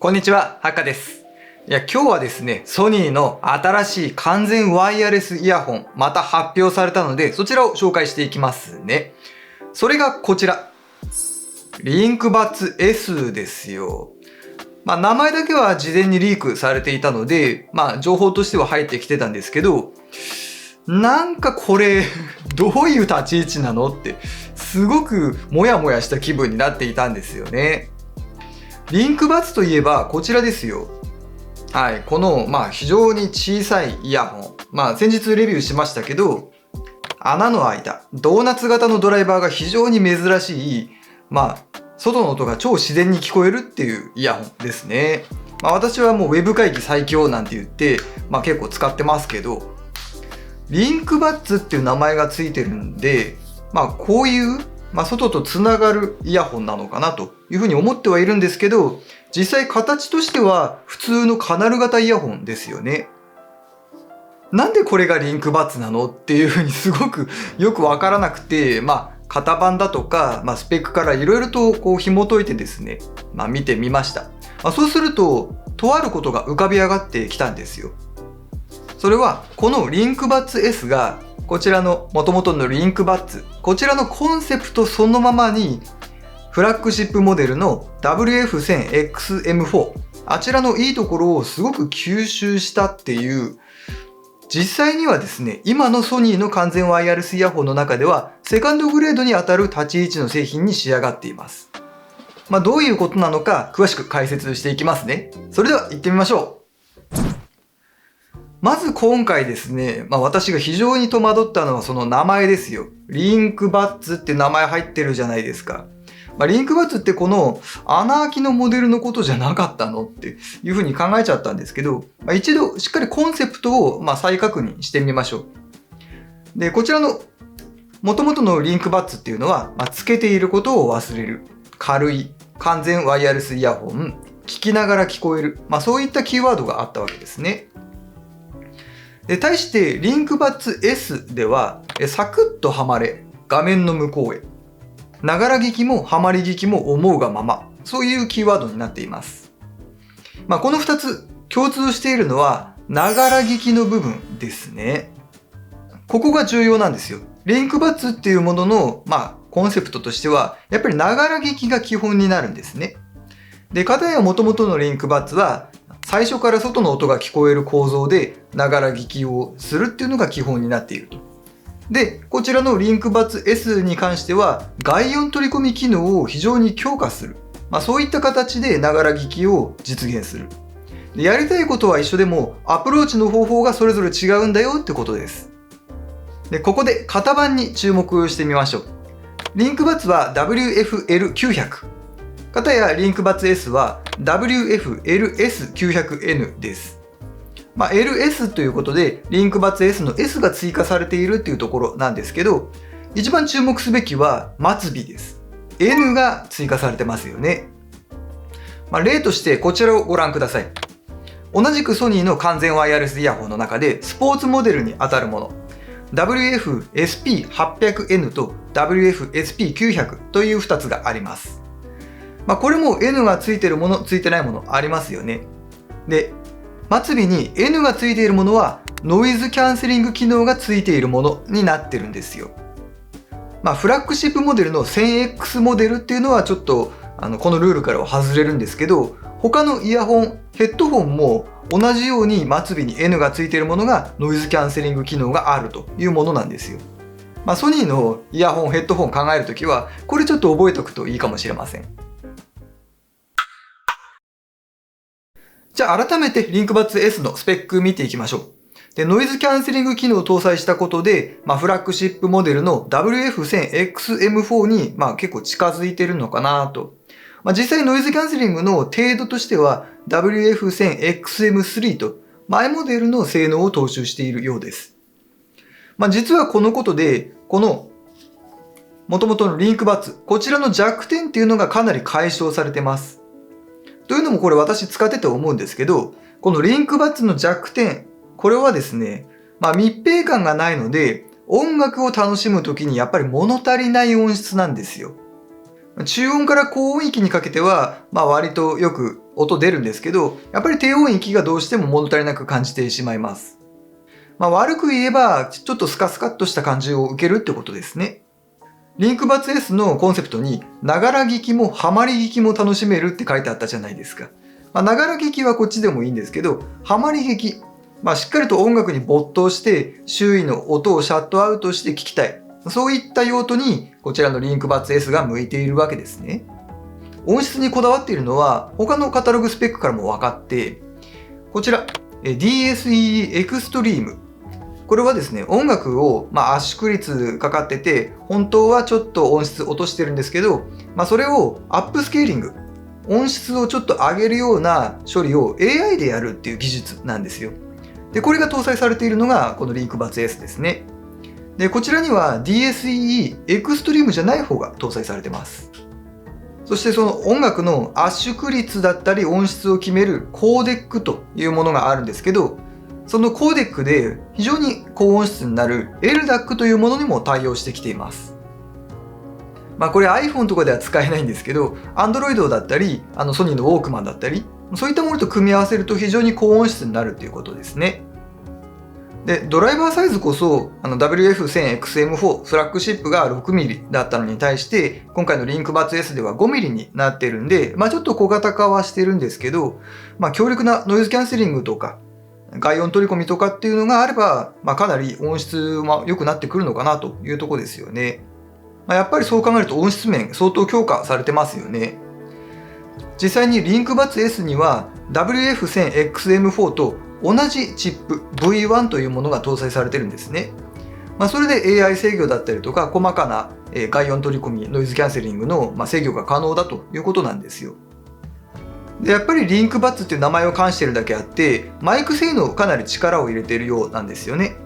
こんにちは、ハッカです。今日はですね、ソニーの新しい完全ワイヤレスイヤホン、また発表されたので、そちらを紹介していきますね。それがこちら。リンクバッツ S ですよ。名前だけは事前にリークされていたので、情報としては入ってきてたんですけど、なんかこれ、どういう立ち位置なのって、すごくモヤモヤした気分になっていたんですよね。リンクバッツといえばこちらですよ。はい、この、非常に小さいイヤホン。先日レビューしましたけど、穴の開いたドーナツ型のドライバーが非常に珍しい、外の音が超自然に聞こえるっていうイヤホンですね。私はもうウェブ会議最強なんて言って、結構使ってますけど、リンクバッツっていう名前がついてるんで、こういう外とつながるイヤホンなのかなというふうに思ってはいるんですけど、実際形としては普通のカナル型イヤホンですよね。なんでこれがリンクバッツなのっていうふうにすごくよくわからなくて、型番だとか、スペックからいろいろとこう紐解いてですね、見てみました。そうすると、とあることが浮かび上がってきたんですよ。それは、このリンクバッツ S が、こちらの元々のリンクバッツ、こちらのコンセプトそのままに、フラッグシップモデルの WF1000XM4、あちらのいいところをすごく吸収したっていう、実際にはですね、今のソニーの完全ワイヤレスイヤホンの中では、セカンドグレードに当たる立ち位置の製品に仕上がっています。どういうことなのか詳しく解説していきますね。それでは行ってみましょう。まず今回ですね、私が非常に戸惑ったのはその名前ですよ。リンクバッツって名前入ってるじゃないですか。リンクバッツってこの穴開きのモデルのことじゃなかったのっていうふうに考えちゃったんですけど、一度しっかりコンセプトを再確認してみましょう。で、こちらの元々のリンクバッツっていうのは、つけていることを忘れる、軽い、完全ワイヤレスイヤホン、聞きながら聞こえる、そういったキーワードがあったわけですね。で、対してリンクバッツ S では、サクッとはまれ、画面の向こうへ。ながら聞きもはまり聞きも思うがまま。そういうキーワードになっています。この2つ共通しているのは、ながら聞きの部分ですね。ここが重要なんですよ。リンクバッツっていうものの、コンセプトとしては、やっぱりながら聞きが基本になるんですね。で、片や元々のリンクバッツは、最初から外の音が聞こえる構造でながら聞きをするっていうのが基本になっていると。で、こちらのリンクバッツ S に関しては外音取り込み機能を非常に強化する。そういった形でながら聞きを実現する。で、やりたいことは一緒でもアプローチの方法がそれぞれ違うんだよってことです。で、ここで型番に注目してみましょう。リンクバッツは WF-L900。片やリンクバッツ S は WF-LS900N です。LS ということで、リンクバッツ S の S が追加されているっていうところなんですけど、一番注目すべきは末尾です。N が追加されてますよね。例としてこちらをご覧ください。同じくソニーの完全ワイヤレスイヤホンの中で、スポーツモデルに当たるもの、WF-SP800N と WF-SP900 という2つがあります。これも N がついてるもの、ついてないものありますよね。で、末尾に N がついているものはノイズキャンセリング機能がついているものになってるんですよ。フラッグシップモデルの 1000X モデルっていうのはちょっとこのルールからは外れるんですけど、他のイヤホン、ヘッドホンも同じように末尾に N がついているものがノイズキャンセリング機能があるというものなんですよ。ソニーのイヤホン、ヘッドホン考えるときはこれちょっと覚えておくといいかもしれません。じゃあ改めてリンクバッツ S のスペック見ていきましょう。で、ノイズキャンセリング機能を搭載したことで、フラッグシップモデルの WF1000XM4 に結構近づいてるのかなと。実際ノイズキャンセリングの程度としては WF1000XM3 と前モデルの性能を踏襲しているようです。実はこのことで、この元々のリンクバッツ、こちらの弱点っていうのがかなり解消されてます。というのもこれ私使ってて思うんですけど、このリンクバッツの弱点、これはですね、密閉感がないので、音楽を楽しむときにやっぱり物足りない音質なんですよ。中音から高音域にかけては、割とよく音出るんですけど、やっぱり低音域がどうしても物足りなく感じてしまいます。悪く言えば、ちょっとスカスカっとした感じを受けるってことですね。リンクバツ S のコンセプトに、ながら聞きもハマり聞きも楽しめるって書いてあったじゃないですか。ながら聞きはこっちでもいいんですけど、ハマり聞き、しっかりと音楽に没頭して、周囲の音をシャットアウトして聞きたい。そういった用途に、こちらのリンクバツ S が向いているわけですね。音質にこだわっているのは、他のカタログスペックからも分かって、こちら、DSE エクストリーム。これはですね、音楽を、圧縮率かかってて、本当はちょっと音質落としてるんですけど、それをアップスケーリング、音質をちょっと上げるような処理を AI でやるっていう技術なんですよ。で、これが搭載されているのが、このリンクバツ S ですね。で、こちらには DSE エクストリームじゃない方が搭載されてます。そしてその音楽の圧縮率だったり音質を決めるコーデックというものがあるんですけど、そのコーデックで非常に高音質になる LDAC というものにも対応してきています。これ iPhone とかでは使えないんですけど、Android だったり、ソニーのウォークマンだったり、そういったものと組み合わせると非常に高音質になるということですね。で、ドライバーサイズこそWF1000XM4 フラッグシップが 6mm だったのに対して、今回のリンクバツ S では 5mm になってるんで、ちょっと小型化はしてるんですけど、強力なノイズキャンセリングとか、外音取り込みとかっていうのがあれば、かなり音質は良くなってくるのかなというところですよね。やっぱりそう考えると音質面相当強化されてますよね。実際にリンクバツ S には WF1000XM4 と同じチップ V1 というものが搭載されてるんですね。それで AI 制御だったりとか細かな外音取り込み、ノイズキャンセリングの制御が可能だということなんですよ。で、やっぱりリンクバッツっていう名前を冠してるだけあって、マイク性能かなり力を入れているようなんですよね。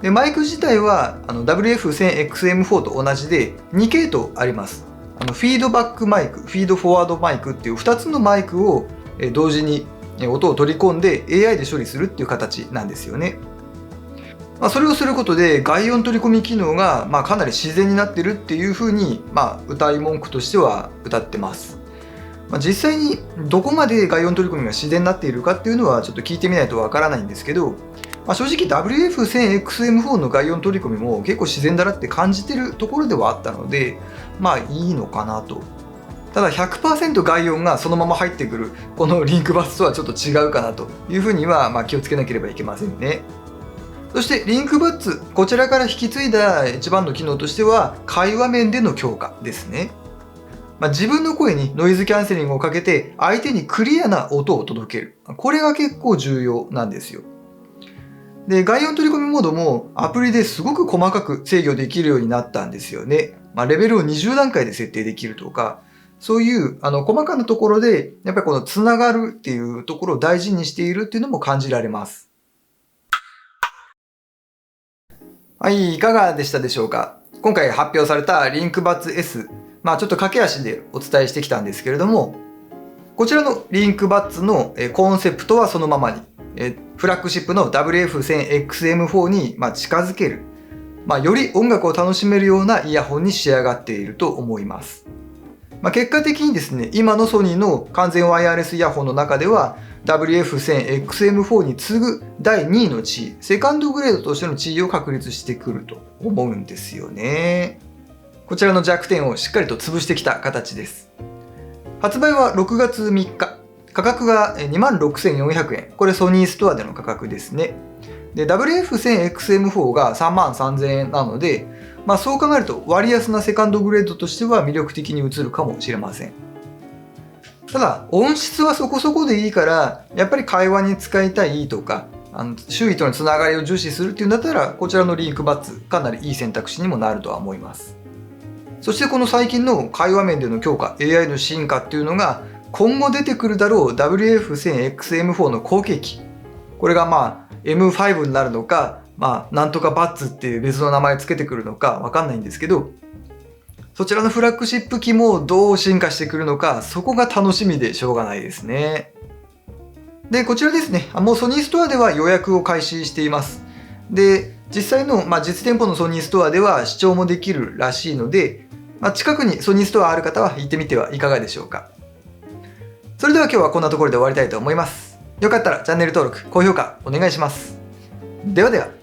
で、マイク自体はWF1000XM4 と同じで2系統あります。フィードバックマイク、フィードフォワードマイクっていう2つのマイクを同時に音を取り込んで AI で処理するっていう形なんですよね。それをすることで外音取り込み機能がかなり自然になってるっていうふうに歌い文句としては歌ってます。実際にどこまで外音取り込みが自然になっているかっていうのはちょっと聞いてみないとわからないんですけど、正直 WF1000XM4 の外音取り込みも結構自然だなって感じてるところではあったので、いいのかなと。ただ 100% 外音がそのまま入ってくるこのリンクバツとはちょっと違うかなというふうには気をつけなければいけませんね。そしてリンクバッツ、こちらから引き継いだ一番の機能としては会話面での強化ですね。自分の声にノイズキャンセリングをかけて相手にクリアな音を届ける。これが結構重要なんですよ。で、外音取り込みモードもアプリですごく細かく制御できるようになったんですよね。レベルを20段階で設定できるとか、そういう細かなところでやっぱりこのつながるっていうところを大事にしているっていうのも感じられます。はい、いかがでしたでしょうか。今回発表されたリンクバツ S、ちょっと駆け足でお伝えしてきたんですけれども、こちらのリンクバッツのコンセプトはそのままに、フラッグシップの WF1000XM4 に近づける、より音楽を楽しめるようなイヤホンに仕上がっていると思います。結果的にですね、今のソニーの完全ワイヤレスイヤホンの中では WF1000XM4 に次ぐ第2位の地位、セカンドグレードとしての地位を確立してくると思うんですよね。こちらの弱点をしっかりと潰してきた形です。発売は6月3日。価格が 26,400 円。これソニーストアでの価格ですね。で、WF1000XM4 が 33,000 円なので、そう考えると割安なセカンドグレードとしては魅力的に映るかもしれません。ただ、音質はそこそこでいいから、やっぱり会話に使いたいとか、周囲とのつながりを重視するっていうんだったら、こちらのリンクバッツ、かなりいい選択肢にもなるとは思います。そしてこの最近の会話面での強化、AI の進化っていうのが、今後出てくるだろう WF1000XM4 の後継機。これがM5 になるのか、なんとかバッツっていう別の名前つけてくるのかわかんないんですけど、そちらのフラッグシップ機もどう進化してくるのか、そこが楽しみでしょうがないですね。で、こちらですね、もうソニーストアでは予約を開始しています。で、実際の、実店舗のソニーストアでは視聴もできるらしいので、近くにソニーストアある方は行ってみてはいかがでしょうか。それでは今日はこんなところで終わりたいと思います。よかったらチャンネル登録、高評価お願いします。ではでは。